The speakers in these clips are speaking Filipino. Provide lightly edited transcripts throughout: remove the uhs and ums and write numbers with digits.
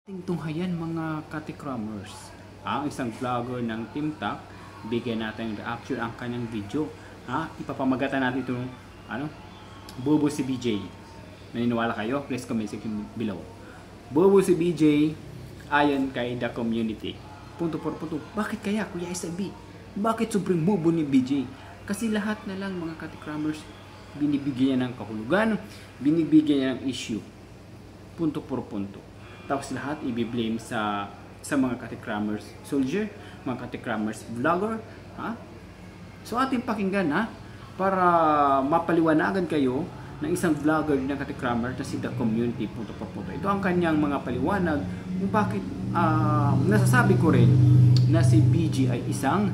Tunghayan mga katikramers, ang isang vlogger ng TeamTalk, bigyan natin reaction ang kanyang video. Ipapamagatan natin itong Bobo si BJ. Naniniwala kayo? Please comment section below. Bobo si BJ ayon kay the community. Punto por punto. Bakit kaya Kuya SMB? Bakit sobrang bobo ni BJ? Kasi lahat na lang mga katikramers binibigyan ng kahulugan, binibigyan ng issue. Punto por punto. Tapos lahat i-blame sa mga katikramers soldier, mga katikramers vlogger, So ating pakinggan para mapaliwanagan kayo ng isang vlogger ng katikramers na si The Community. Punto por punto. Ito ang kanyang mga paliwanag kung bakit nasasabi ko rin na si BG ay isang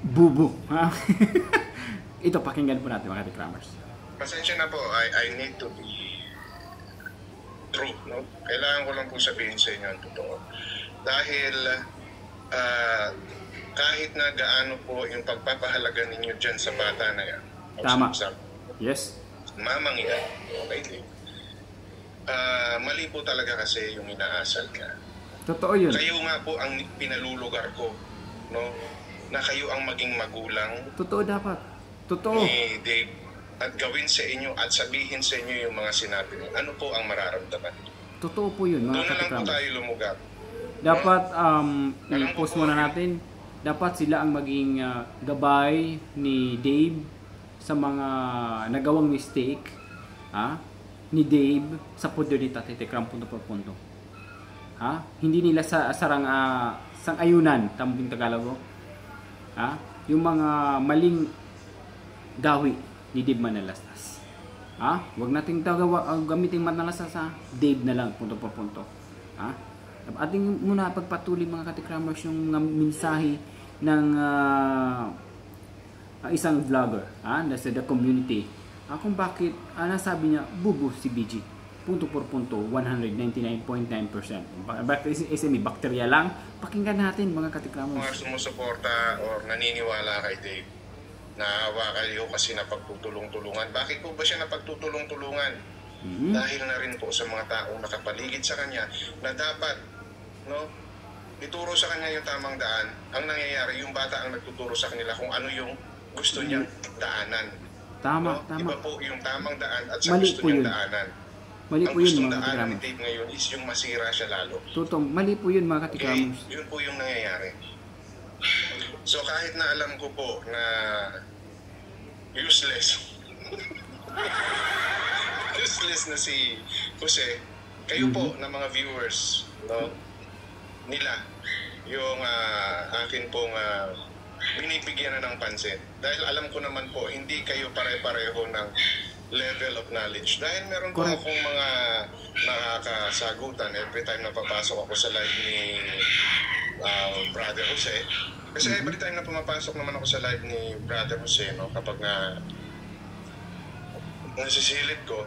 bubo. Ito pakinggan po natin mga katikramers. Pasensya na po, I need to be true, no? Kailangan ko lang po sabihin sa inyo ang totoo. Dahil kahit na gaano po yung pagpapahalaga ninyo dyan sa bata na yan. Tama. Yes. Mamang yan. Okay, mali po talaga kasi yung inaasal ka. Totoo yun. Kayo nga po ang pinalulugar ko, no? Na kayo ang maging magulang. Totoo dapat. Totoo. Ni Dave. At gawin sa inyo at sabihin sa inyo yung mga sinabi mo. Ano po ang mararamdaman? Totoo po yun mga katikramers. Doon na lang po tayo lumugap. Dapat i-post muna natin. Dapat sila ang maging gabay ni Dave sa mga nagawang mistake ni Dave sa poder ni Tatay Tekram punto por punto. Hindi nila sang-ayunan, tambing Tagalog. Yung mga maling gawi ni Dave Manalastas. Huwag nating gamitin Manalastas Dave na lang punto por punto. Ating muna pagpatuloy mga katikramers yung mensahe ng isang vlogger na sa The Community. Kung bakit nasabi niya bubo si BG. Punto por punto 199.9%. Bakit SME bakterya lang? Pakinggan natin mga katikramers. Mga sumusuporta or naniniwala kay Dave. Naawa kayo kasi napagtutulong-tulungan. Bakit po ba siya napagtutulong-tulungan? Dahil na rin po sa mga taong nakapaligid sa kanya na dapat ituro sa kanya yung tamang daan. Ang nangyayari, yung bata ang nagtuturo sa kanila kung ano yung gusto niyang daanan. Tama. Iba po yung tamang daan at sa mali gusto niyang daanan. Mali ang po yun gustong mga daanan katikramers. ni Dave ngayon is yung masira siya lalo. Totoo, mali po yun mga katikramers. Yun po yung nangyayari. So kahit na alam ko po na useless na si Jose, kayo po na mga viewers nila yung akin pong binibigyan na ng pansin. Dahil alam ko naman po, hindi kayo pare-pareho ng level of knowledge. Dahil meron po akong mga nakakasagutan every time na papasok ako sa live ni Brother Jose. Kasi every time na pumapasok naman ako sa live ni Brother Jose, kapag nasisilip ko,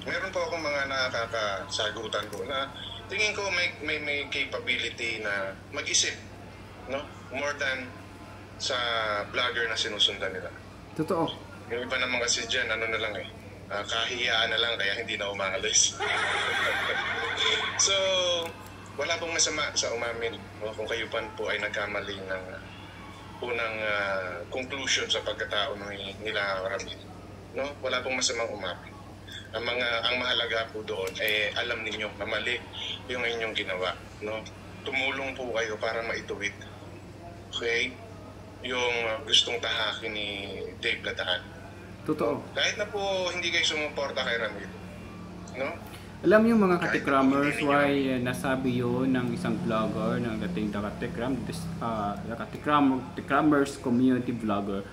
meron po akong mga nakakasagutan ko na tingin ko may capability na mag-isip, more than sa vlogger na sinusundan nila. Totoo. Yung iba naman kasi dyan, kahiyaan na lang kaya hindi na umaalis. So, wala pong masama sa umamin kung kayo po ay nagkamali ng unang conclusion sa pagkatao nila Ramil. Wala pong masamang umamin. Ang mahalaga po doon alam ninyo na mali yung inyong ginawa. Tumulong po kayo para maituwid. Okay? Yung gustong tahakin ni Dave Lataan. Totoo. Kahit na po hindi kayo sumuporta kay Ramil. Alam niyo mga katikramers why nasabi yun ng isang vlogger ng dating Katikramers community vlogger.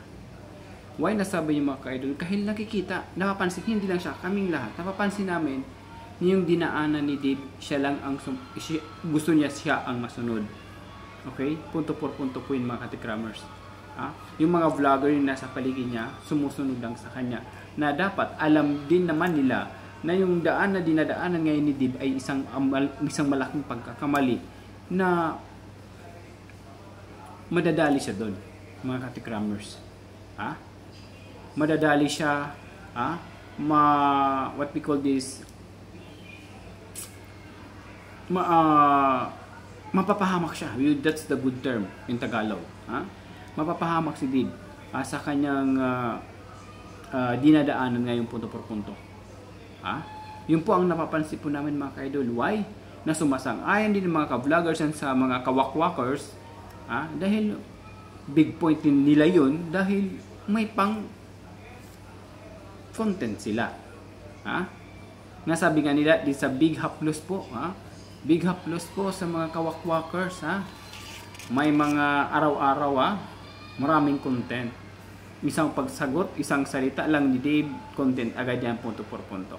Why nasabi niyo mga ka-idol? Kahit nakikita, napapansin, hindi lang siya, kaming lahat, napapansin namin yung dinaanan ni Dave, gusto niya siya ang masunod. Okay? Punto por punto po yun mga katikramers. Yung mga vlogger yung nasa paligid niya, sumusunod lang sa kanya. Na dapat, alam din naman nila na yung daan na dinadaanan ngayon ni Dave ay isang malaking pagkakamali na madadali siya doon, mga katikramers. Madadali siya, what we call this, ma, mapapahamak siya. That's the good term in Tagalog. Ha? Mapapahamak si Dave sa kanyang dinadaanan ngayong punto por punto. Ha? Yun po ang napapansin po namin mga ka-idol. Why? Na sumasang-ayon din ng mga ka-vloggers and sa mga kawakwakers. Dahil big point din nila yun dahil may pang content sila. Nasabi nga nila di sa big haplos po. Big haplos po sa mga kawakwakers. May mga araw-araw maraming content. Isang pagsagot, isang salita lang ni Dave, content agad yan punto por punto.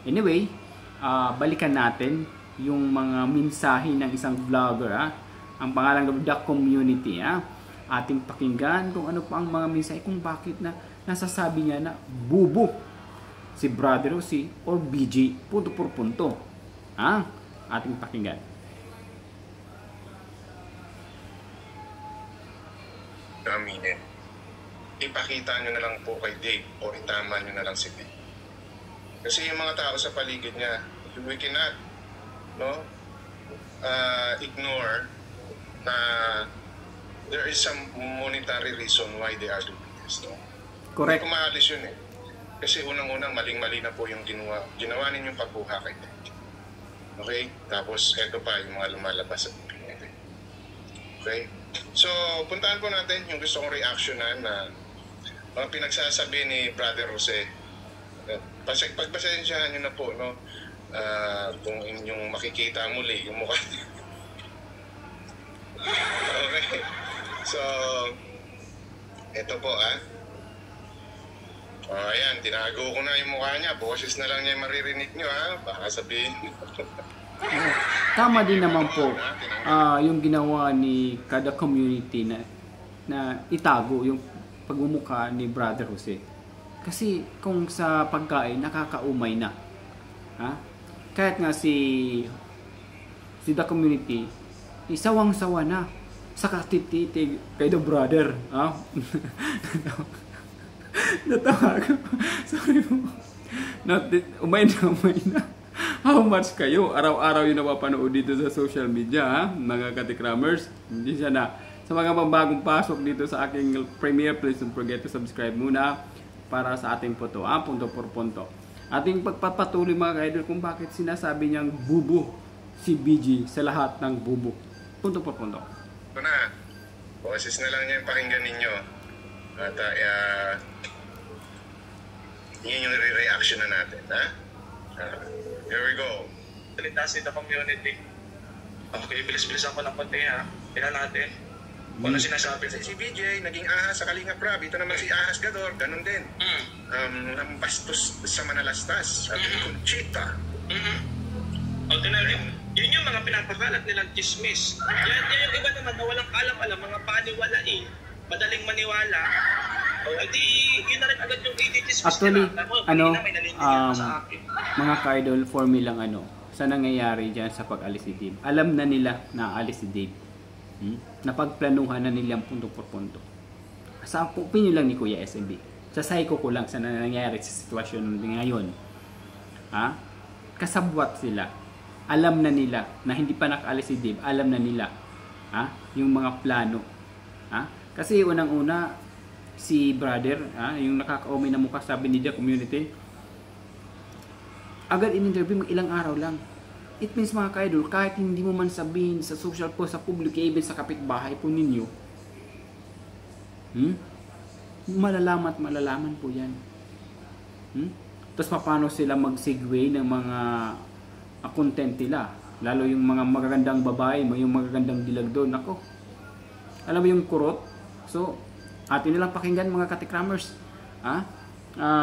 Anyway, balikan natin yung mga mensahe ng isang vlogger. Ang pangalan ng The Community. Ating pakinggan kung ano pa ang mga mensahe, kung bakit na nasasabi niya na bubo si Brother Jose or BG punto por punto. Ating pakinggan. Aminin. Ipakita nyo na lang po kay Dave o itama nyo na lang si Dave. Kasi yung mga tao sa paligid niya, we cannot ignore na there is some monetary reason why they are doing this. Correct. Hindi ko maalis yun eh. Kasi unang-unang maling-mali na po yung ginawa ninyong pagbuha kay Dave. Okay? Tapos eto pa yung mga lumalabas sa opinion. Okay? So, puntahan po natin yung gusto kong reactionan na mga pinagsasabi ni Brother Jose. Pagpasensyahan nyo na po, no? Kung inyong makikita muli yung mukha niya. Okay. So, ito po ayan, tinago ko na yung mukha niya. Boses na lang niya yung maririnig nyo baka sabihin. Tama din naman po yung ginawa ni kada community na itago yung pagmumukha ni Brother Jose. Kasi kung sa pagkain nakakaumay na. Kahit nga si The Community isawang-sawa na sa katititig kay The Brother. Natawa ko. Sorry po. Umay na. How much kayo? Araw-araw yung napapanood dito sa social media, mga katikramers. Hindi siya na. Sa mga bagong pasok dito sa aking premiere, please don't forget to subscribe muna para sa ating punto por punto. Ating pagpapatuloy mga ka-idol kung bakit sinasabi niyang bubo si BG sa lahat ng bubo. Punto por punto. Ito na. Boses na lang niya yung pakinggan ninyo. At yun yung re-reaction na natin. Here we go. Salita si The Community. Okay, bilis-bilisan ko ng konti Tingnan natin. Kung ano sinasabi sa Si BJ, naging ahas sa Kalingap Rab. Ito naman si Ahas Gador, ganun din. Ang bastos sa manalastas. Sabi ni Conchita. O, tingnan yun yung mga pinapakalat nilang chismis. Yan yung iba naman na walang kalam-alam, mga paniwalain, madaling maniwala. O, edi, yun na rin agad yung chismis. Actually, mga ka-idol, for me lang sa nangyayari dyan sa pag-alis si Dave. Alam na nila na alis si Dave. Napagplanuhan na nilang punto por punto. Sa opinion lang ni Kuya SMB. Sa psycho ko lang sa nangyayari sa sitwasyon ngayon. Kasabwat sila. Alam na nila na hindi pa nakaalis si Dave. Alam na nila yung mga plano. Kasi unang-una si brother, yung nakakaumay na mukha, sabi ni The Community, agad in-interview mo ilang araw lang. It means mga ka-idol, kahit hindi mo man sabihin sa social post, sa public, even sa kapitbahay po ninyo, malalaman po yan. Tapos paano sila mag-segue ng mga content nila, lalo yung mga magagandang babae, yung magagandang dilag doon. Ako, alam mo yung kurot? So, atin nilang pakinggan mga katikramers,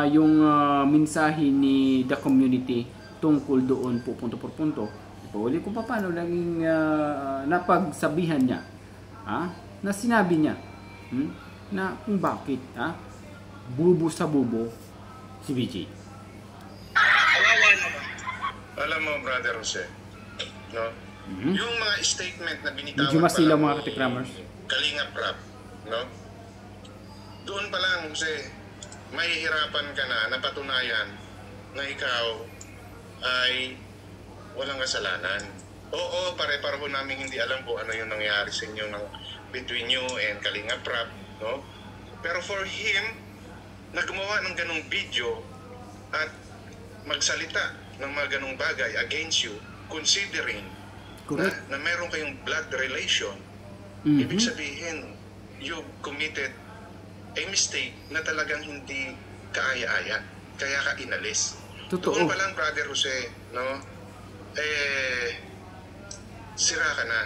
yung mensahe ni The Community tungkol doon po punto por punto. Ipaulit kung paano laging napagsabihan niya, na sinabi niya na kung bakit bubo sa bubo si BJ. Alam mo, Brother Jose, no? Yung mga statement na binitawan medyo masilaw mga katikramers. Kalingap Rab, no? Doon pa lang, Jose, mahihirapan ka na napatunayan na ikaw ay walang kasalanan. Oo, pare-pareho namin hindi alam kung ano yung nangyari sa inyo between you and Kalinga Prab, no? Pero for him, na gumawa ng ganong video at magsalita ng mga ganong bagay against you, considering na meron kayong blood relation, ibig sabihin, you committed a mistake na talagang hindi kaaya-aya. Kaya ka inalis. Totoo. Doon pa lang, Brother Jose, no? Sira ka na.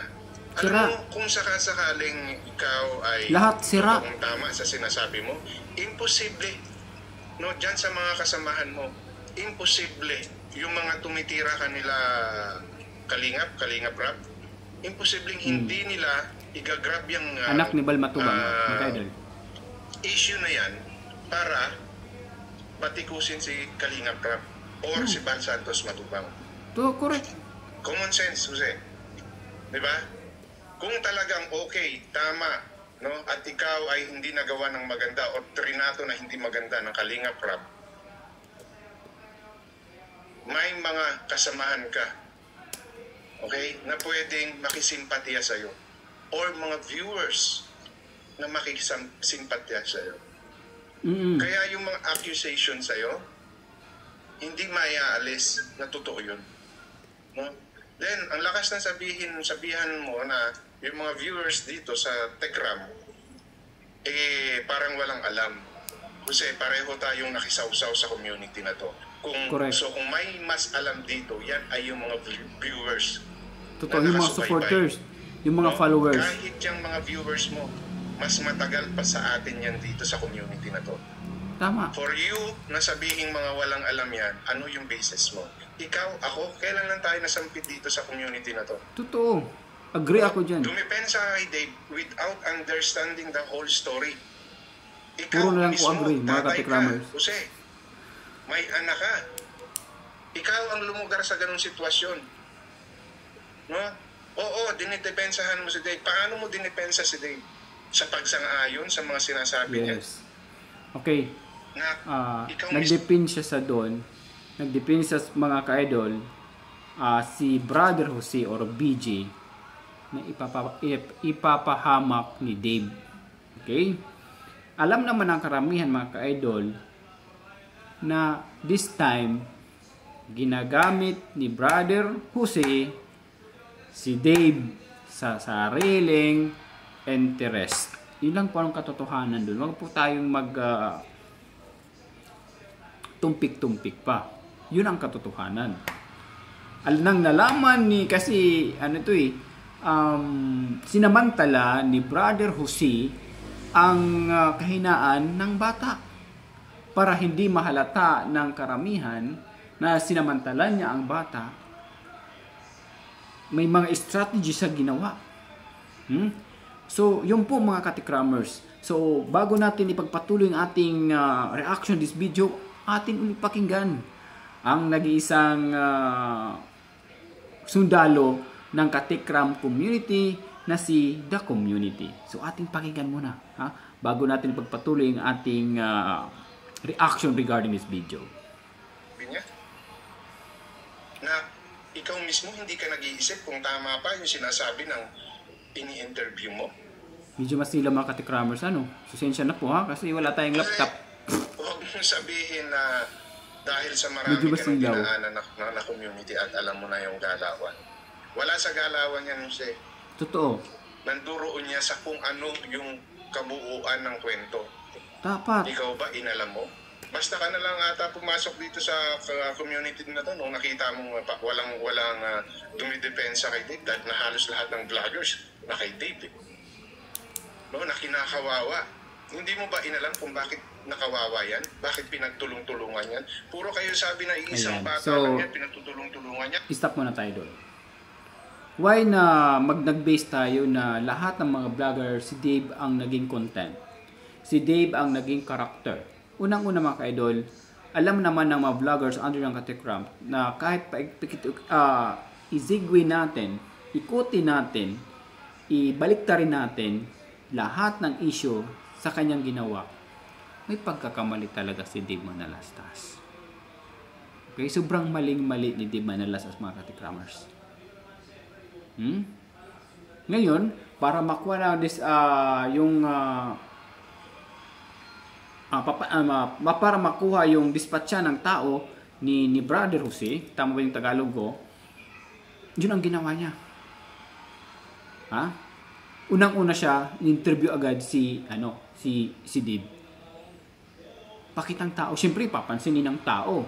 Sira. Alam mo, kung sakasakaling ikaw ay lahat sira. Kung tama sa sinasabi mo, imposible. No, diyan sa mga kasamahan mo, imposible. Yung mga tumitira kanila Kalingap Rap, imposibleng hindi nila igagrab yung anak ni Bal Matubang, mga idol. Issue na yan para patikusin si Kalingap Rap or si Bal Santos Matubang. To, correct. Common sense, Jose. Di ba? Kung talagang okay, tama, no? At ikaw ay hindi nagawa ng maganda o trinato na hindi maganda ng Kalingap Rap, may mga kasamahan ka, okay, na pwedeng makisimpatiya sa'yo or mga viewers na makisimpatiya sa'yo. Kaya yung mga accusation sa'yo, hindi maiaalis na totoo yun. No? Then, ang lakas ng sabihan mo na yung mga viewers dito sa Tekram, parang walang alam. Kasi pareho tayong nakisawsaw sa community na to. So kung may mas alam dito, yan ay yung mga viewers. Totoo, yung mga supporters, yung mga followers. Kahit yung mga viewers mo, mas matagal pa sa atin yan dito sa community na to. Tama. For you, na sabihin mga walang alam yan, ano yung basis mo? Ikaw, ako, kailan lang tayo nasampit dito sa community na to? Totoo. Agree ako dyan. Dumipensa kay Dave without understanding the whole story. Ikaw puro na lang mismo, ko agree, mga katikramers. Jose, may anak ka. Ikaw ang lumugar sa ganung sitwasyon. No? Oo, dinidepensahan mo si Dave. Paano mo dinipensa si Dave? Sa pagsang-ayon sa mga sinasabi niya? Okay. Nagdepend siya sa doon. Nagdepend sa mga ka-idol, si Brother Jose or BJ na ipapahamak ni Dave. Okay? Alam naman ng karamihan mga ka-idol na this time ginagamit ni Brother Jose si Dave sa sariling interest. Yun lang po ang katotohanan doon. Huwag po tayong tumpik-tumpik pa. Yun ang katotohanan. Nang nalaman ni, kasi sinamantala ni Brother Jose ang kahinaan ng bata para hindi mahalata ng karamihan na sinamantala niya ang bata. May mga strategy sa ginawa. So, yun po mga katikramers. So, bago natin ipagpatuloy ang ating reaction this video, atin ulit pakinggan ang nag-iisang sundalo ng Katikram community na si The Community. So, ating pakinggan muna bago natin ipagpatuloy ang ating reaction regarding this video. Na ikaw mismo hindi ka nag-iisip kung tama pa yung sinasabi ng ini-interview mo. Medyo masila mga katikramers, susensya na po kasi wala tayong laptop. Huwag mong sabihin na dahil sa marami ka ng dinaanan na community at alam mo na yung galawan. Wala sa galawan yan, Jose. Totoo. Nanduroon niya sa kung ano yung kabuuan ng kwento. Dapat. Ikaw ba inalam mo? Basta ka na lang ata pumasok dito sa community na to nung nakita mo walang dumidepensa kay Dave dahil na halos lahat ng vloggers na kay Dave. No, na kinakawawa. Hindi mo ba inalam kung bakit nakawawa yan? Bakit pinagtulong-tulungan yan? Puro kayo sabi na isang bata lang yan, pinagtutulong-tulungan yan. Stop muna tayo doon. Why na nag-base tayo na lahat ng mga vlogger, si Dave ang naging content. Si Dave ang naging character. Unang-una mga ka-idol, alam naman ng mga vloggers under ng Katikram na kahit izigwi natin, ikutin natin, ibaliktarin natin lahat ng issue sa kanyang ginawa, may pagkakamali talaga si Dave Manalastas. Okay, sobrang maling-mali ni Dave Manalastas mga Katikramers. Ngayon, para makuha na para makuha yung dispatcha ng tao ni Brother Jose, tama ba yung Tagalog ko? Yun ang ginawa niya. Unang-una siya, interview agad si Dave. Pakitang tao, siyempre papansinin ng tao.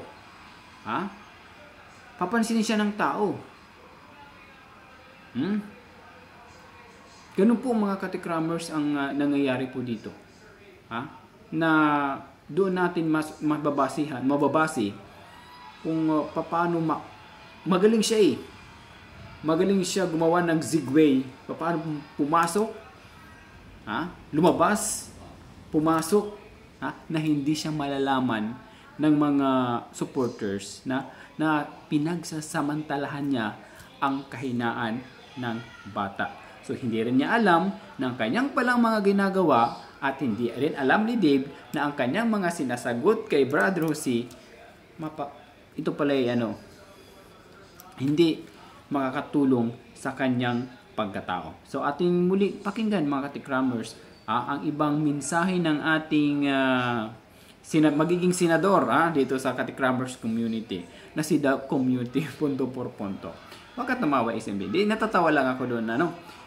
Papansinin siya ng tao. Ganun po mga katikramers ang nangyayari po dito. Na doon natin mas mababase kung paano magaling siya Magaling siya gumawa ng zigway. Paano pumasok, lumabas, pumasok, na hindi siya malalaman ng mga supporters na pinagsasamantalahan niya ang kahinaan ng bata. So hindi rin niya alam ng kanyang palang mga ginagawa at hindi rin alam ni Dave na ang kanyang mga sinasagot kay Brother Jose ito pala hindi makakatulong sa kanyang pagkatao. So ating muli pakinggan mga katikramers ang ibang mensahe ng ating magiging senador dito sa Katikramers community na si The Community punto por punto. Bakit tumawa SMB? Natatawa lang ako doon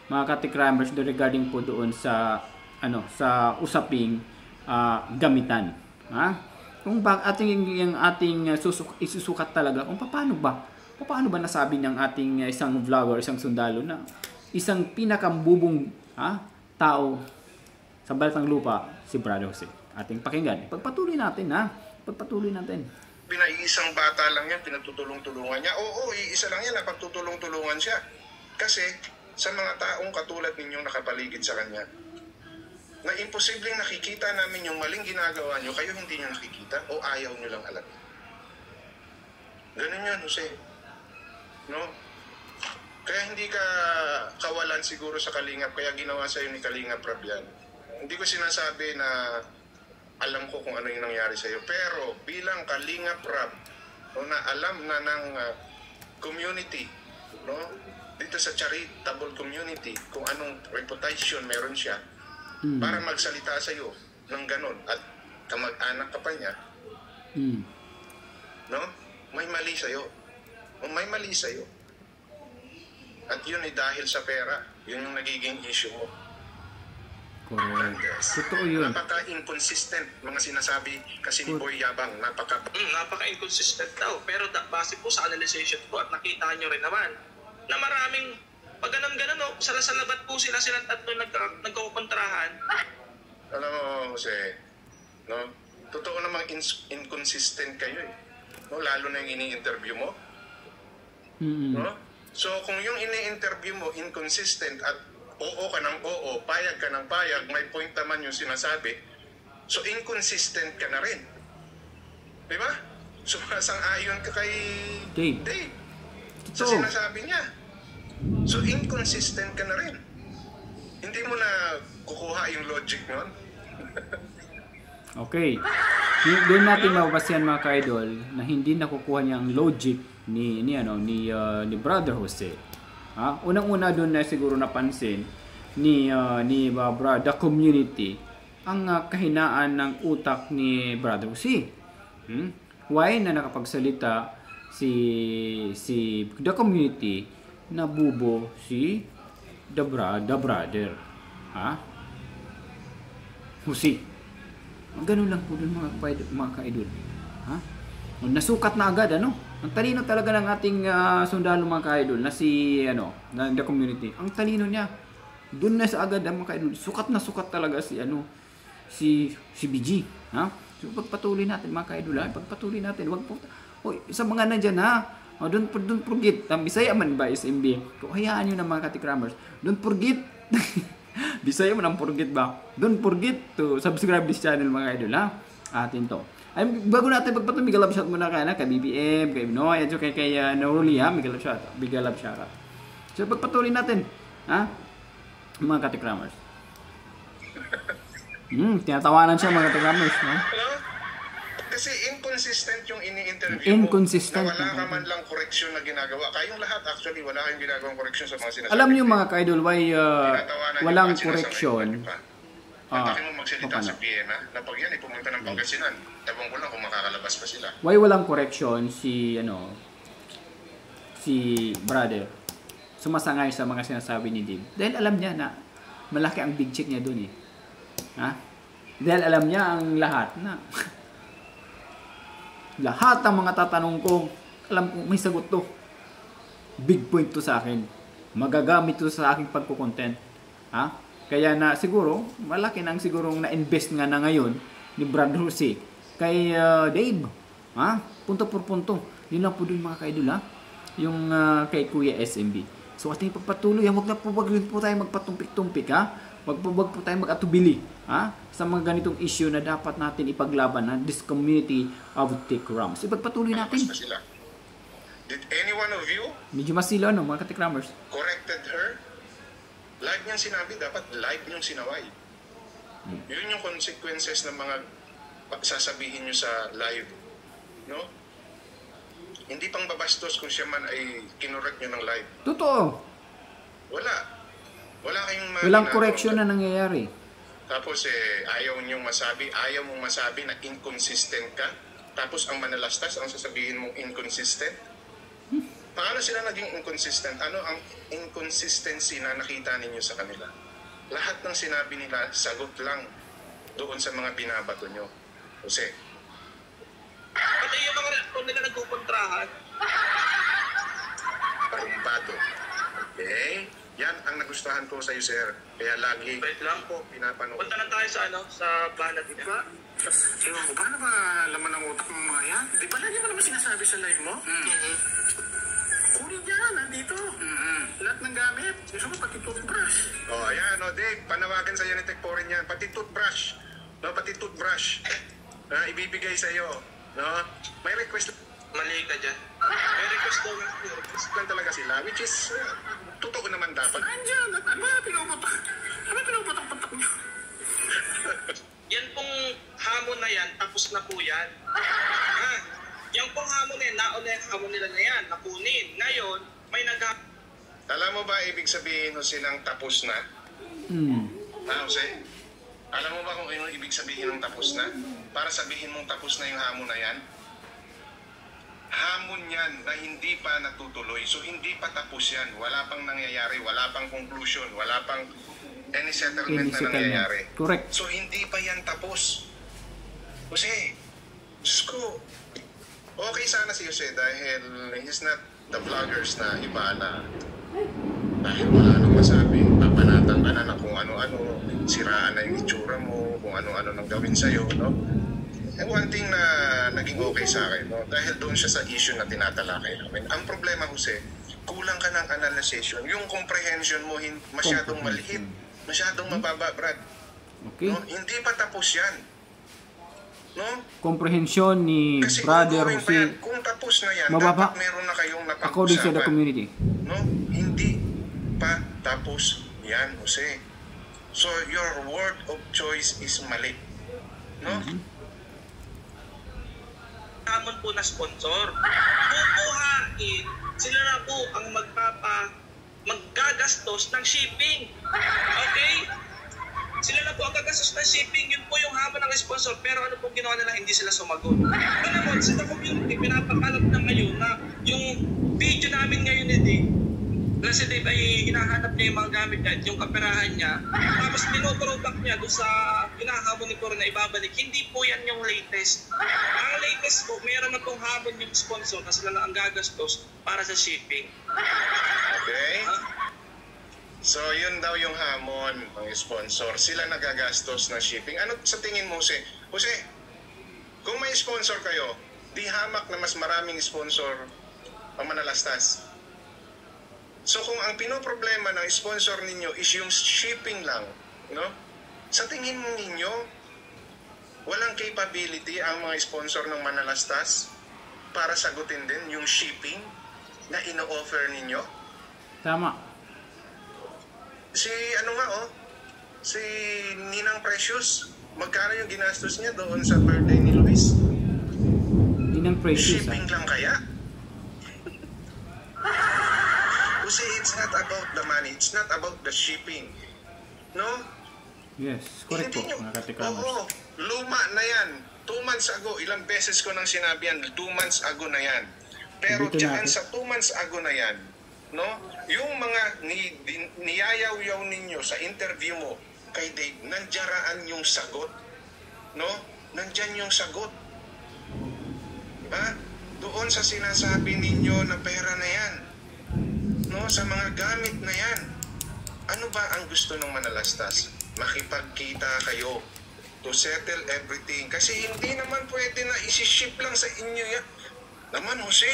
mga Katikramers regarding po doon sa usaping gamitan. Kung yung ating isusukat talaga kung paano ba nasabi ng ating isang vlogger, isang sundalo na isang pinakambubong tao sa balatang lupa si Brother Jose. Ating pakinggan. Pagpatuloy natin Pagpatuloy natin. Isang bata lang yan, pinatutulong-tulungan niya. Oo, iisa lang yan, napagtutulong-tulungan siya. Kasi sa mga taong katulad ninyong nakapaligid sa kanya, na imposibleng nakikita namin yung maling ginagawa nyo, kayo hindi nyo nakikita o ayaw nyo lang alam. Ganun yan, Jose. No? Kaya hindi ka kawalan siguro sa Kalingap, kaya ginawa sa'yo ni Kalingap Rab yan. Hindi ko sinasabi na alam ko kung ano yung nangyari sa'yo, pero bilang Kalingap Rab, na alam na ng community, dito sa charitable community, kung anong reputation meron siya, para magsalita sa'yo ng ganon, at kamag-anak ka pa niya, may mali sa'yo. May mali sa'yo. At yun ay dahil sa pera. Yun yung nagiging issue mo. Correct. Totoo yun. Napaka-inconsistent mga sinasabi kasi ni Boy Yabang. Napaka-inconsistent daw. Pero base po sa analyzation ko at nakita nyo rin naman na maraming pag ganon-ganon, salabat po sila tatlo nagkukontrahan. Alam mo, Jose, totoo namang inconsistent kayo lalo na yung ini-interview mo. So kung yung ini-interview mo inconsistent at oo ka ng oo, payag ka ng payag, may point naman yung sinasabi, so inconsistent ka na rin. Diba? So sang-ayon ka kay Dave sa sinasabi niya. So inconsistent ka na rin. Hindi mo na kukuha yung logic nun. Okay. Doon natin mababasihan mga ka-idol na hindi nakukuha niya ang logic ni Brother Jose. Unang-una doon na siguro napansin ni The Community ang kahinaan ng utak ni Brother Jose. Why na nakapagsalita si The Community na bubo si The Brother. Jose. Ganun lang po dun mga ka-idol. Nasukat na agad, Ang talino talaga ng ating sundalo mga ka-idol na si, na The Community. Ang talino niya. Doon na sa agad mga ka-idol. Sukat na sukat talaga si BG. So pagpatuloy natin mga ka-idol, pagpatuloy natin. Wag po, sa mga nandyan don't forget. Bisaya man ba SMB? Kung hayaan nyo na mga katikramers. Don't forget. Bisaya mo nang forget ba? Don't forget to subscribe this channel mga idol atin to. Ay, bago natin pagpatuloy, big love shout muna kay BBM, kay Noy, at kay Noruli big love shout. So pagpatuloy natin, mga katikramers. Tinatawanan siya mga katikramers, Kasi inconsistent yung ini-interview Inconsistent. mo na wala ka man lang correction na ginagawa. Kayong lahat actually, wala kayong ginagawang correction sa mga sinasabi. Alam niyo mga ka-idol, why Tinatawanan yung walang mga sinasabi. correction? Ang laki mo magsalita sa Vienna na pag yan, pumunta ng Pangasinan. Ewan ko lang kung makakalabas pa sila. Why walang correction si brother? Sumasangay sa mga sinasabi ni Dib. Dahil alam niya na malaki ang big check niya doon eh. Ha? Dahil alam niya ang lahat na lahat ng mga tatanong ko, alam ko may sagot to. Big point to sa akin. Magagamit to sa aking pagko-content. Ha? Kaya na siguro, malaki nang sigurong na-invest nga na ngayon ni Brad Jose kay Dave. Ha? Punto por punto. Yun lang po dun mga ka-idol ha. Yung kay Kuya SMB. So ating pagpatuloy, wag po tayo magpatumpik-tumpik ha. Wag po tayo mag-atubili ha sa mga ganitong issue na dapat natin ipaglaban na this community of Tikrams. Ipagpatuloy natin. Lumabas pa sila. Did any one of you Medyo masilo mga ka-Tikramers. corrected her? Live niyang sinabi, dapat live niyong sinaway. Yun yung consequences ng mga sasabihin niyo sa live. No? Hindi pang babastos kung siya man ay kinorek niyo ng live. Totoo. Wala. Wala kayong Walang correction na nangyayari. Tapos ayaw mong masabi na inconsistent ka. Tapos ang manalastas, ang sasabihin mong inconsistent. Paano sila naging inconsistent? Ano ang inconsistency na nakita ninyo sa kanila? Lahat ng sinabi nila, sagot lang doon sa mga binabato nyo. Jose. Pati yung mga reaksyon nila nagkukontrahan. Parumbado. Okay? Yan ang nagustuhan ko sa iyo, sir. Kaya lagi Wait lang po. pinapanood. Punta na tayo sa banat niya. Diba? Ewan ko, paano ba laman ng utak ng mga yan? Di ba lagi mo naman sinasabi sa live mo? Kunin yan, nandito. Lahat ng gamit. Gusto ko pati toothbrush. Oh, ayan, Dave. Panawagan sa iyo ni Tekporin yan. Pati toothbrush. No, pati toothbrush. Na ibibigay sa iyo. No? May request. Mali ka dyan. May request daw ng Request lang talaga sila. Which is, totoo naman dapat. Andyan, ano ba pinuputak? Ano pinuputak-putak niyo? Yan pong hamon na yan, tapos na po yan. Ha? Yan pong hamon na yan, nauna yung hamon nila na yan, nakunin. Ngayon, may Alam mo ba ibig sabihin Jose ng tapos na? Jose? Alam mo ba kung ano ibig sabihin ng tapos na? Para sabihin mong tapos na yung hamon na yan? Hamon yan na hindi pa natutuloy. So hindi pa tapos yan. Wala pang nangyayari, wala pang conclusion, wala pang any settlement na nangyayari. Correct. So hindi pa yan tapos. Jose, Diyos ko, okay sana si Jose dahil he's not the vloggers na iba na dahil wala nang masabi, papanatan ka na kung ano-ano, siraan na yung itsura mo, kung ano-ano nang gawin sa'yo, no? And one thing na naging okay sa akin, no? Dahil doon siya sa issue na tinatalakay namin. Ang problema, Jose, kulang ka ng analyzation. Yung comprehension mo masyadong maliit, masyadong mababa, Brad. Okay. No? Hindi pa tapos yan. No? Comprehension ni Kasi Brother kung, yan, Jose kung tapos na yan, mababa. dapat meron na kayong according to the napag-usapan. community. No? Hindi pa tapos yan, Jose. So, your word of choice is mali. No? hamon po na sponsor. Kukuhain, sila na po ang maggagastos ng shipping. Okay? Sila na po ang gagastos ng shipping. Yun po yung hamon ng sponsor. Pero ano po ginawa nila, hindi sila sumagot. Ano naman, sa community, pinapakalat na ngayon na yung video namin ngayon na si Dave ay hinahanap niya yung mga gamit niya at yung kaperahan niya. Tapos tinuthrowback niya doon sa hinahamon ni Coron na ibabalik. Hindi po yan yung latest. Ang latest po, meron na pong hamon yung sponsor na sila lang ang gagastos para sa shipping. Okay? So, yun daw yung hamon ng sponsor. Sila nagagastos ng shipping. Ano sa tingin mo, Jose? Jose, kung may sponsor kayo, di hamak na mas maraming sponsor ang manalastas. So, kung ang pinoproblema ng sponsor ninyo is yung shipping lang, no? Sa tingin ninyo, walang capability ang mga sponsor ng manalastas para sagutin din yung shipping na ino-offer ninyo? Tama. Si si Ninang Precious, magkano yung ginastos niya doon sa birthday ni Luis? ng precious. Shipping lang kaya? Kasi it's not about the money. It's not about the shipping. No? Yes, correct po, Hindi nyo- mga katikramers. Oo, luma na yan. 2 months ago, ilang beses ko nang sinabi yan, 2 months ago na yan. Pero Dito dyan natin. sa 2 months ago na yan, no? Yung mga niyayaw-yaw ninyo sa interview mo kay Dave, nandiyan yung sagot. No? Nandyan yung sagot. Ha? Doon sa sinasabi ninyo na pera na yan. No? Sa mga gamit na yan. Ano ba ang gusto ng manalastas? Makipagkita kayo to settle everything. Kasi hindi naman pwede na isi-ship lang sa inyo yan. Naman, Jose.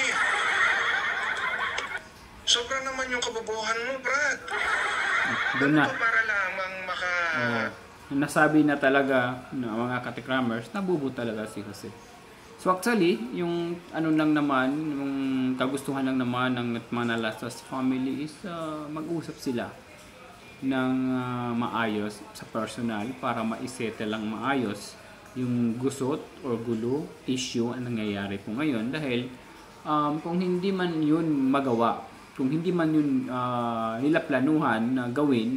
Sobra naman yung kabobohan mo, Brad. Doon na. Ano ba para lamang Nasabi na talaga ng mga katikramers, nabubo talaga si Jose. So actually, yung ano lang naman, yung kagustuhan lang naman ng Manalastas family is mag-usap sila ng maayos sa personal para maisettle lang maayos yung gusot or gulo, issue ang nangyayari po ngayon. Dahil kung hindi man yun magawa, kung hindi man yun nila planuhan na gawin,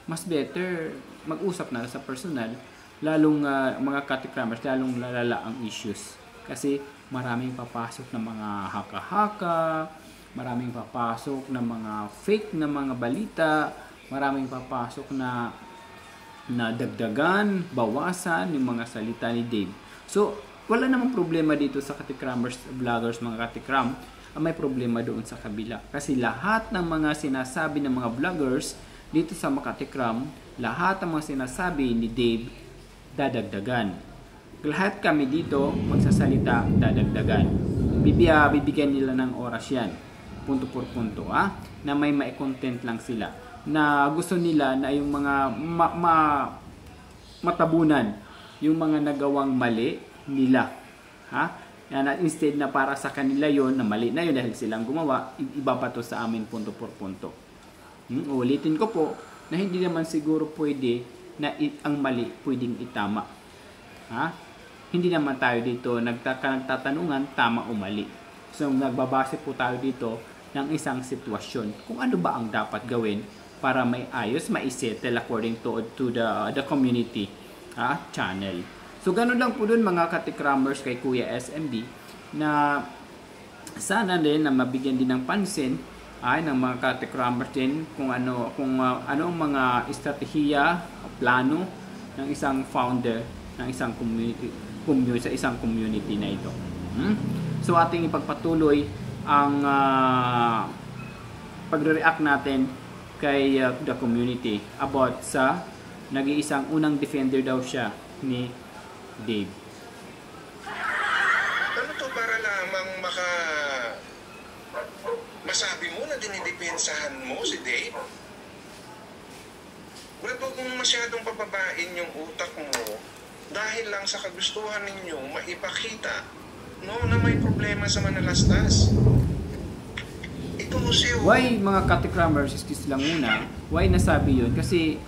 mas better mag-usap na sa personal, lalong mga katikramers, lalong lalala ang issues. Kasi maraming papasok na mga haka-haka, maraming papasok na mga fake na mga balita, maraming papasok na dagdagan, bawasan yung mga salita ni Dave. So, wala namang problema dito sa katikramers, vloggers, mga katikram. May problema doon sa kabila. Kasi lahat ng mga sinasabi ng mga vloggers dito sa Makatikram, lahat ng mga sinasabi ni Dave, dadagdagan. Lahat kami dito magsasalita, dadagdagan. Bibigyan nila ng oras yan. Punto por punto. Na may content lang sila. Na gusto nila na yung mga matabunan, yung mga nagawang mali nila. Na instead na para sa kanila yon na mali na yun dahil silang gumawa, ibabato sa amin punto por punto. Ulitin ko po na hindi naman siguro pwede na ang mali pwedeng itama. Hindi naman tayo dito nagtatanungan tama o mali. So nagbabase po tayo dito ng isang sitwasyon kung ano ba ang dapat gawin para may ayos, maisettle according to the community channel. So ganun lang po dun mga katikramers kay Kuya SMB na sana din na mabigyan din ng pansin ng mga katikramers din kung ano ang mga estratehiya o plano ng isang founder ng isang community sa isang community na ito. So ating ipagpatuloy ang pagre-react natin kay the community about sa nag-iisang unang defender daw siya ni Dave. Ano to para lamang masabi mo na dinidepensahan mo si Dave? Wala po kung masyadong pababain yung utak mo dahil lang sa kagustuhan ninyo maipakita na may problema sa Manalastas. Ito mo siya. Why mga katikramers, excuse lang muna, why nasabi yun? Kasi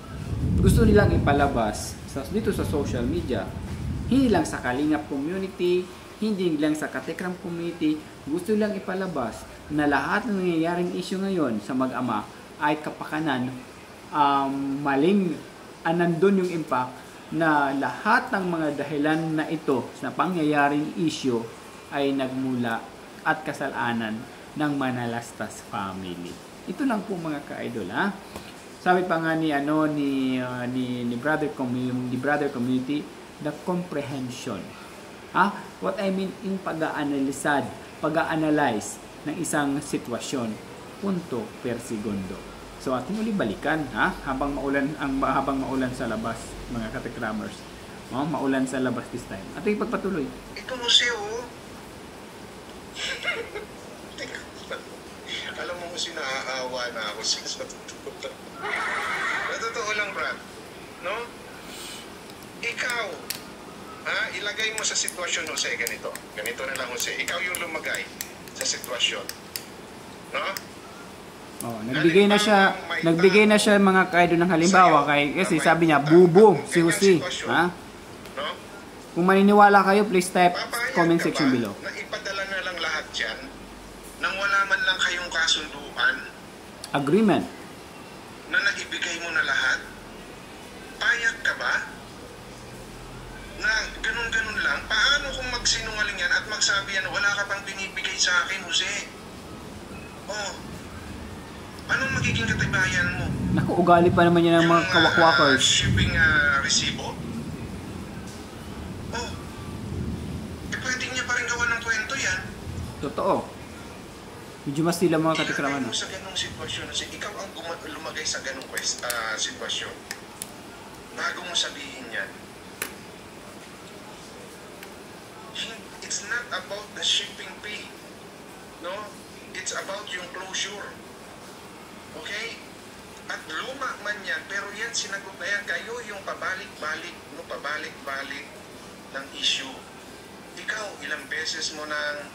gusto nilang ipalabas dito sa social media, hindi lang sa Kalingap community, hindi lang sa Katikram community, gusto nilang ipalabas na lahat ng nangyayaring issue ngayon sa mag-ama ay kapakanan, maling nandun yung impact na lahat ng mga dahilan na ito sa pangyayaring issue ay nagmula at kasalanan ng Manalastas family. Ito lang po mga ka-idol. Sabi pa nga ni brother community, the comprehension. What I mean in pag-a-analyze ng isang sitwasyon, punto per segundo. So ating uli balikan habang maulan sa labas mga katikramers. Maulan sa labas this time. Ating pagpatuloy. Ito mo siya Alam mo kasi naaawa na ako sa totoo. Totoo lang, Brad. No? Ikaw, ilagay mo sa sitwasyon, Jose, ganito. Ganito na lang, Jose. Ikaw yung lumagay sa sitwasyon. No? Nagbigay na siya mga kaidol ng halimbawa kasi sabi niya bubo si Jose. No? Kung maniniwala kayo, please type comment section below. usapan Agreement. na naibigay mo na lahat? Payag ka ba? Na ganun-ganun lang? Paano kung magsinungaling yan at magsabi yan, wala ka pang binibigay sa akin, Jose? Oh, anong magiging katibayan mo? Naku, ugali pa naman yan ng mga kawakwakers. Shipping resibo? Oh, pwede niya pa rin gawa ng kwento yan. Totoo. Medyo mas sila mga katikraman. Ilagay mo sa ganung sitwasyon, kasi ikaw ang lumagay sa ganung sitwasyon. Bago mo sabihin yan, it's not about the shipping fee. No? It's about yung closure. Okay? At luma man yan, pero yan sinagot na yan. Kayo yung pabalik-balik, no, pabalik-balik ng issue. Ikaw, ilang beses mo nang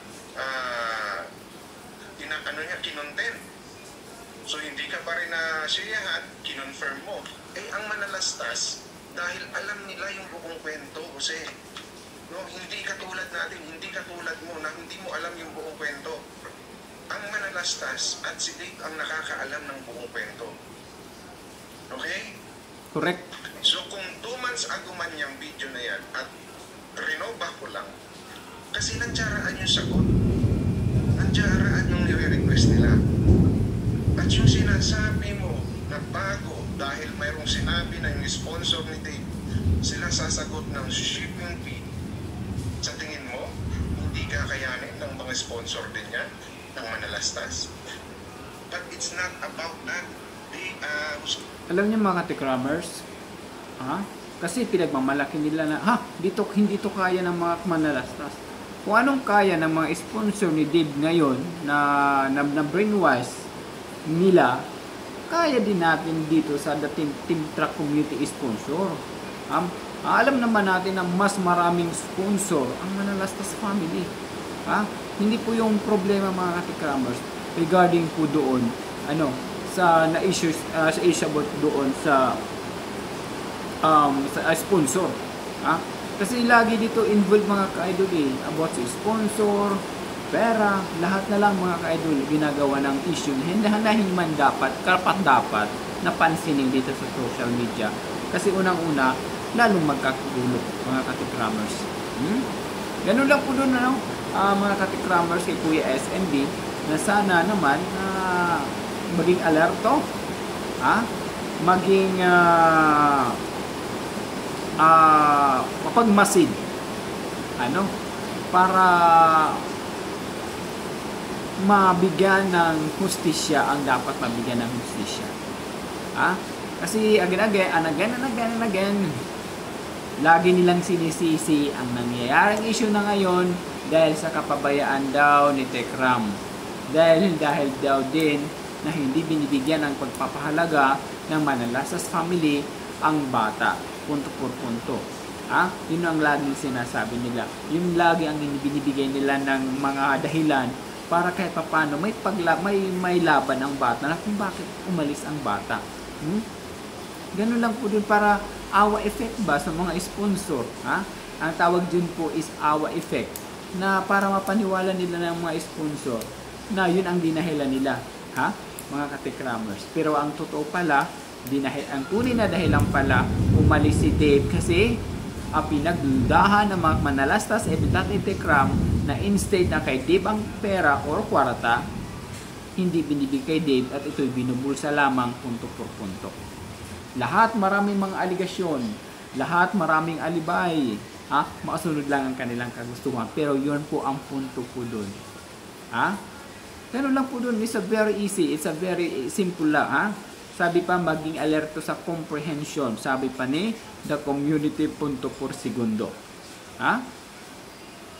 kinontent. So hindi ka pa rin na siyahan, kinonfirm mo. Ang manalastas, dahil alam nila yung buong kwento, kasi no, hindi katulad natin, hindi katulad mo na hindi mo alam yung buong kwento. Ang manalastas at si Dave ang nakakaalam ng buong kwento. Okay? Correct. So kung 2 months ago man yung video na yan at rinoba ko lang, kasi nandiyaraan yung sagot. Nandiyaraan yung nire-request nila. At yung sinasabi mo na bago dahil mayroong sinabi na yung sponsor ni Dave, sila sasagot ng shipping fee. Sa tingin mo, hindi kakayanin ng mga sponsor din yan, ng manalastas? But it's not about that. Alam niyo mga katikramers, kasi pinagmamalaki nila na, dito, hindi to kaya ng mga manalastas. Kung anong kaya ng mga sponsor ni Dave ngayon na brainwash nila, kaya din natin dito sa dating Team Truck Community sponsor. Alam naman natin na mas maraming sponsor ang Manalastas family. Hindi po yung problema mga katikramers regarding po doon sa na-issues sa issue about doon sa sponsor. Kasi lagi dito involved mga ka-idol about sa sponsor, pera, lahat na lang mga ka-idol ginagawa ng issue na hindi man dapat, dapat napansinin dito sa social media. Kasi unang-una, lalong magkakagulo mga katikramers. Ganun lang po doon mga katikramers kay Kuya SND na sana naman maging alerto, maging mapagmasid para mabigyan ng hustisya ang dapat mabigyan ng hustisya. Kasi again, lagi nilang sinisisi ang nangyayaring issue na ngayon dahil sa kapabayaan daw ni Tekram. Dahil daw din na hindi binibigyan ng pagpapahalaga ng Manalastas family ang bata. Punto por punto. Yun ang laging sinasabi nila. Yun lagi ang binibigay nila ng mga dahilan para kahit papano may laban ang bata na kung bakit umalis ang bata. Ganun lang po dun para awa effect ba sa mga sponsor. Ang tawag dun po is awa effect na para mapaniwala nila ng mga sponsor na yun ang dinahilan nila. Mga katikramers. Pero ang totoo pala, ang tunay na dahilan pala umalis si Dave kasi pinagdudahan ng mga Manalastas Evitat Tekram na instead na kay Dave ang pera or kwarta, hindi binibigay kay Dave at ito'y binubulsa lamang punto por punto. Lahat maraming mga aligasyon, lahat maraming alibay, makasunod lang ang kanilang kagustuhan, pero yun po ang punto po doon. Ganun lang po doon, it's a very easy, it's a very simple lang. Sabi pa, maging alerto sa comprehension. Sabi pa ni the community punto por segundo.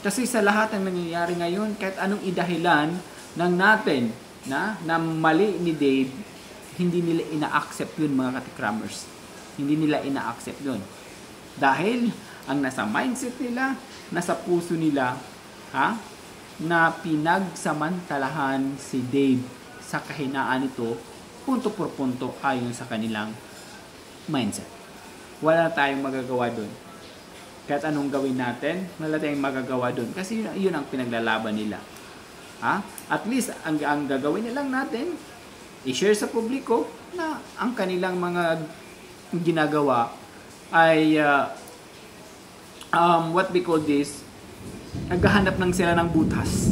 Kasi sa lahat ng nangyayari ngayon, kahit anong idahilan ng natin na mali ni Dave, hindi nila ina-accept yun mga katikramers. Hindi nila ina-accept yun. Dahil ang nasa mindset nila, nasa puso nila, na pinagsamantalahan si Dave sa kahinaan nito punto por punto ayon sa kanilang mindset. Wala tayong magagawa doon. Kahit anong gawin natin, wala tayong magagawa doon. Kasi yun ang pinaglalaban nila. At least, ang gagawin nilang natin, i-share sa publiko na ang kanilang mga ginagawa ay what we call this, naghahanap ng sila ng butas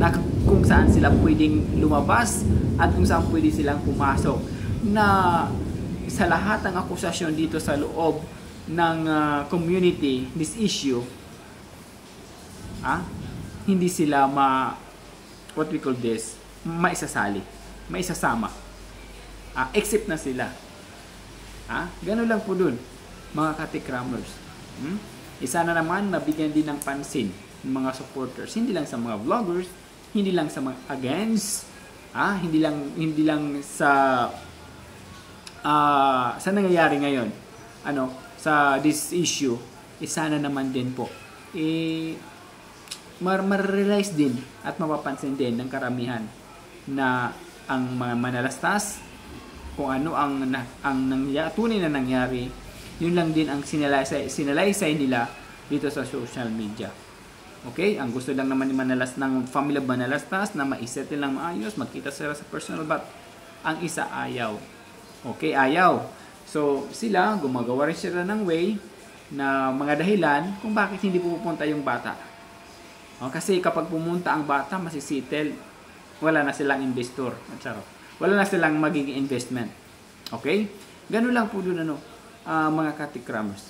na kung saan sila pwedeng lumabas at kung saan pwede silang pumasok, na sa lahat ng akusasyon dito sa loob ng community, this issue, hindi sila what we call this, maisasama, except na sila. Ganun lang po dun, mga katikramers. Isa na naman, nabigyan din ng pansin ng mga supporters, hindi lang sa mga vloggers, hindi lang sa mga against, hindi lang sa nangyayari ngayon, sa this issue, isa na naman din po, ma-realize din at mapapansin din ng karamihan na ang mga manalastas, kung ano ang tunay na nangyari, yun lang din ang sinalaysay nila dito sa social media. Okay? Ang gusto lang naman ni Manalas ng family of Manalastas na maisettle lang maayos, magkita sila sa personal, but ang isa ayaw. Okay? Ayaw. So, sila, gumagawa rin sila ng way na mga dahilan kung bakit hindi pupunta yung bata. Kasi kapag pumunta ang bata, masisettle, wala na silang investor. Wala na silang magiging investment. Okay? Ganun lang po doon mga katikramers.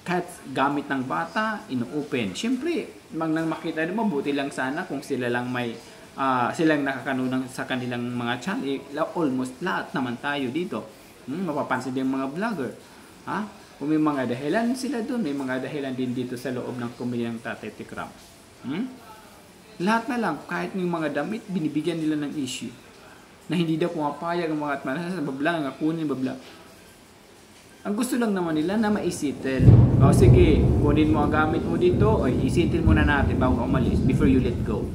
Kahit gamit ng bata, ino-open. Siyempre, nang makita din, mabuti lang sana kung sila lang may silang nakakanunang sa kanilang mga channel. Almost lahat naman tayo dito. Mapapansin din mga vlogger. Kung may mga dahilan sila doon, may mga dahilan din dito sa loob ng kumilang Tatay Tikram. Lahat na lang, kahit yung mga damit, binibigyan nila ng issue. Na hindi daw pumapayag ang mga atmanas sa babla, nga kunin babla. Ang gusto lang naman nila na maisitil. Sige, kunin mo ang gamit mo dito, o isitil muna natin bago umalis, before you let go.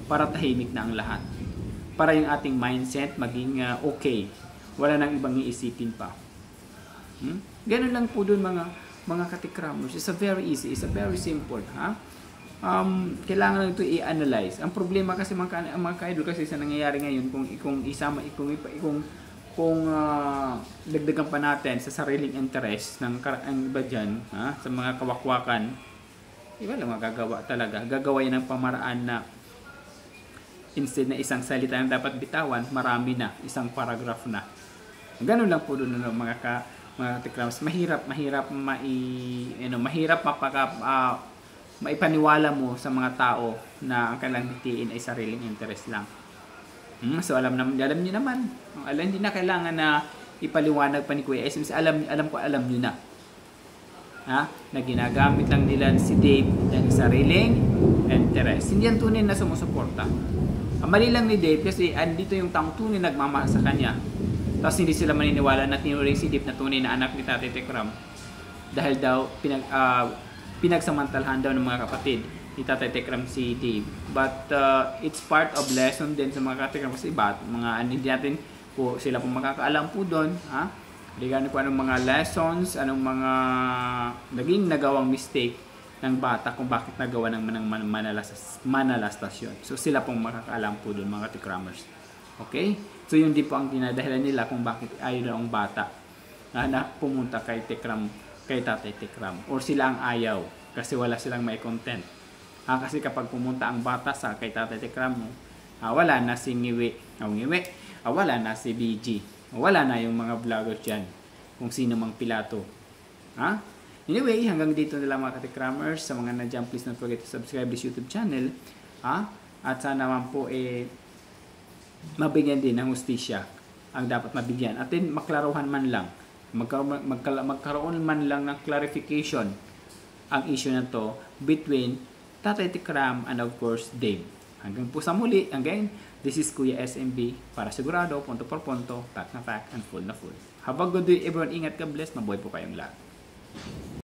Para tahimik na ang lahat. Para yung ating mindset maging okay. Wala nang ibang iisipin pa. Ganun lang po dun mga katikramers. It's a very easy, it's a very simple. Kailangan lang ito i-analyze. Ang problema kasi mga ka-idol, kasi sa nangyayari ngayon, kung dagdagan pa natin sa sariling interest ng iba dyan, sa mga kawakwakan, iba lang magagawa talaga. Gagawa yan ng pamaraan na instead na isang salita na dapat bitawan, marami na, isang paragraph na. Ganun lang po doon mga tikrams. Mahirap maipaniwala mo sa mga tao na ang kanilang bitiin ay sariling interest lang. So alam niyo naman. Hindi na kailangan na ipaliwanag pa ni Kuya SM. Alam niyo na. Na ginagamit lang nila si Dave ng sariling interest. Hindi yan tunay na sumusuporta. Ang mali lang ni Dave kasi andito yung taong tunay nagmamahal sa kanya. Tapos hindi sila maniniwala na tinuring si Dave na tunay na anak ni Tatay Tikram. Dahil daw pinagsamantalahan daw ng mga kapatid ni Tatay Tikram si Dave. But it's part of lesson din sa mga katikram kasi hindi natin po sila po makakaalam po doon. Hindi ko anong mga lessons, anong mga naging nagawang mistake ng bata kung bakit nagawa ng manalastas yun. So sila pong makakaalam po doon mga tikramers. Okay? So yun din po ang dinadahilan nila kung bakit ayaw ang bata na pumunta kay Tatay Tikram. Or sila ang ayaw kasi wala silang may content. Kasi kapag pumunta ang bata sa kay Tatay Tikram, wala na si wala na si BG, wala na yung mga vloggers dyan, kung sino mang Pilato. Anyway, hanggang dito na lang mga katikramers. Sa mga na-dyan, please don't forget to subscribe this YouTube channel. At sana naman po mabigyan din ng hustisya ang dapat mabigyan. At din maklaruhan man lang, magkaroon man lang ng clarification ang issue na to between Tatay Tikram and of course Dave. Hanggang po sa muli, again, this is Kuya SMB para sigurado, punto por punto, fact na fact and full na full. Have a good day everyone. Ingat ka, bless, mabuhay po kayong lahat.